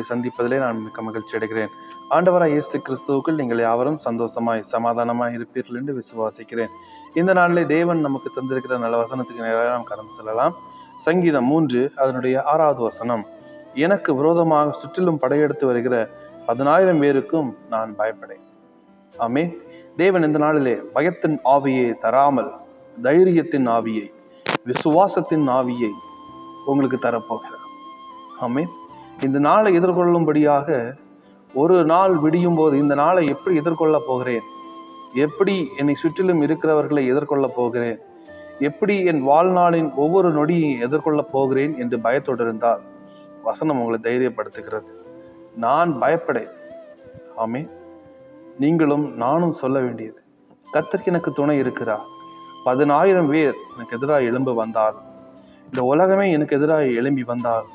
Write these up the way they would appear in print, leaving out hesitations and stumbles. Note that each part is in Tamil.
சந்திப்பதிலே நான் மிக்க மகிழ்ச்சி அடைகிறேன். ஆண்டவராய் இயேசு கிறிஸ்துவுக்குள் நீங்கள் யாவரும் சந்தோஷமாய் சமாதானமாய் இருப்பீர்கள் என்று விசுவாசிக்கிறேன். இந்த நாளிலே தேவன் நமக்கு தந்திருக்கிற நல்ல வசனத்துக்கு நேராக நாம் கடந்து செல்லலாம். சங்கீதம் 3 அதனுடைய 6வது வசனம். எனக்கு விரோதமாக சுற்றிலும் படையெடுத்து வருகிற 10,000 பேருக்கும் நான் பயப்படேன். ஆமென். தேவன் இந்த நாளிலே பயத்தின் ஆவியை தராமல் தைரியத்தின் ஆவியை, விசுவாசத்தின் ஆவியை உங்களுக்கு தரப்போகிறார். ஆமென். இந்த நாளை எதிர்கொள்ளும்படியாக ஒரு நாள் விடியும் போது இந்த நாளை எப்படி எதிர்கொள்ள போகிறேன், எப்படி என்னை சுற்றிலும் இருக்கிறவர்களை எதிர்கொள்ள போகிறேன், எப்படி என் வாழ்நாளின் ஒவ்வொரு நொடியை எதிர்கொள்ள போகிறேன் என்று பயத்தோடு இருந்தால் வசனம் உங்களை தைரியப்படுத்துகிறது. நான் பயப்படேன். ஆமென். நீங்களும் நானும் சொல்ல வேண்டியது, கர்த்தர் எனக்கு துணை இருக்கிறார். 10,000 பேர் எனக்கு எதிராக எழும்ப வந்தால், இந்த உலகமே எனக்கு எதிராக எழும்பி வந்தால்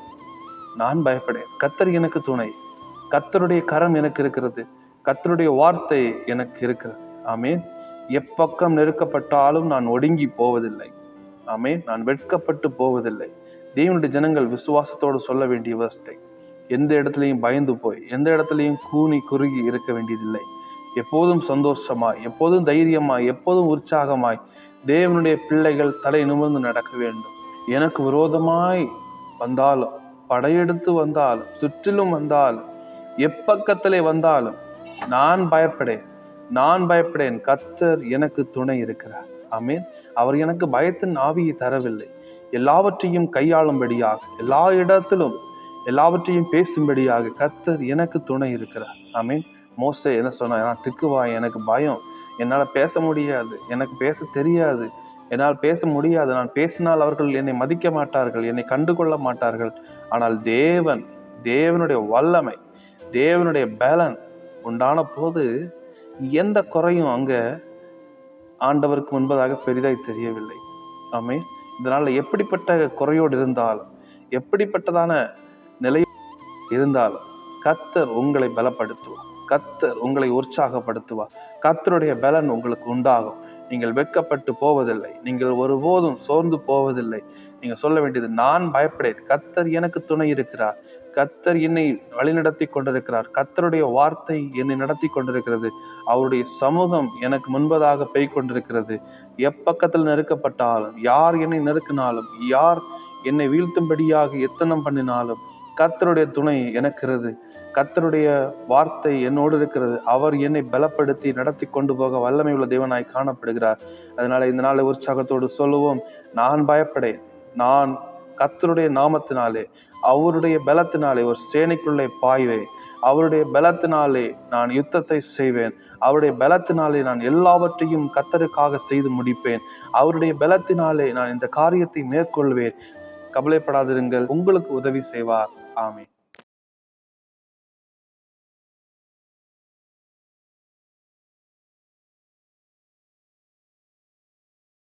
நான் பயப்படேன். கர்த்தர் எனக்கு துணை, கர்த்தருடைய கரம் எனக்கு இருக்கிறது, கர்த்தருடைய வார்த்தை எனக்கு இருக்கிறது. ஆமென். எப்பக்கம் நெருக்கப்பட்டாலும் நான் ஒடுங்கி போவதில்லை. ஆமென். நான் வெட்கப்பட்டு போவதில்லை. தேவனுடைய ஜனங்கள் விசுவாசத்தோடு சொல்ல வேண்டிய வார்த்தை. எந்த இடத்துலையும் பயந்து போய், எந்த இடத்துலையும் கூனி குறுகி இருக்க வேண்டியதில்லை. எப்போதும் சந்தோஷமாய், எப்போதும் தைரியமாய், எப்போதும் உற்சாகமாய் தேவனுடைய பிள்ளைகள் தலை நிமிர்ந்து நடக்க வேண்டும். எனக்கு விரோதமாய் வந்தாலும், படையெடுத்து வந்தாலும், சுற்றிலும் வந்தாலும், எப்பக்கத்திலே வந்தாலும் நான் பயப்படேன். நான் பயப்படேன். கர்த்தர் எனக்கு துணை இருக்கிறார். ஆமென். அவர் எனக்கு பயத்தின் ஆவியை தரவில்லை. எல்லாவற்றையும் கையாளும்படியாக, எல்லா இடத்திலும் எல்லாவற்றையும் பேசும்படியாக கர்த்தர் எனக்கு துணை இருக்கிறார். ஆமென். மோசே என்ன சொன்னா, நான் திக்குவாய், எனக்கு பயம், என்னால் பேச முடியாது, எனக்கு பேச தெரியாது, என்னால் பேச முடியாது, நான் பேசினால் அவர்கள் என்னை மதிக்க மாட்டார்கள், என்னை கண்டுகொள்ள மாட்டார்கள். ஆனால் தேவனுடைய வல்லமை, தேவனுடைய பலன் உண்டான போது எந்த குறையும் அங்க ஆண்டவருக்கு முன்பதாக பெரிதாய் தெரியவில்லை. ஆமென். இதனால எப்படிப்பட்ட குறையோடு இருந்தாலும், எப்படிப்பட்டதான நிலை இருந்தாலும் கர்த்தர் உங்களை பலப்படுத்துவார். கர்த்தர் உங்களை உற்சாகப்படுத்துவார். கர்த்தருடைய பலன் உங்களுக்கு உண்டாகும். நீங்கள் வெட்கப்பட்டு போவதில்லை. நீங்கள் ஒருபோதும் சோர்ந்து போவதில்லை. நீங்க சொல்ல வேண்டியது, நான் பயப்படேன். கர்த்தர் எனக்கு துணை இருக்கிறார். கர்த்தர் என்னை வழிநடத்தி கொண்டிருக்கிறார். கர்த்தருடைய வார்த்தை என்னை நடத்தி கொண்டிருக்கிறது. அவருடைய சமூகம் எனக்கு முன்பதாக பெய் கொண்டிருக்கிறது. எப்பக்கத்தில் நெருக்கப்பட்டாலும், யார் என்னை நெருக்கினாலும், யார் என்னை வீழ்த்தும்படியாக எத்தனம் பண்ணினாலும் கர்த்தருடைய துணை எனக்கிறது. கர்த்தருடைய வார்த்தை என்னோடு இருக்கிறது. அவர் என்னை பலப்படுத்தி நடத்தி கொண்டு போக வல்லமை உள்ள தேவனாய் காணப்படுகிறார். அதனால இந்த நாளை உற்சாகத்தோடு சொல்லுவோம், நான் பயப்படேன். நான் கர்த்தருடைய நாமத்தினாலே, அவருடைய பலத்தினாலே ஒரு சேனைக்குள்ளே பாய்வேன். அவருடைய பலத்தினாலே நான் யுத்தத்தை செய்வேன். அவருடைய பலத்தினாலே நான் எல்லாவற்றையும் கர்த்தருக்காக செய்து முடிப்பேன். அவருடைய பலத்தினாலே நான் இந்த காரியத்தை மேற்கொள்வேன். கவலைப்படாதிருங்கள், உங்களுக்கு உதவி செய்வார். ஆமென்.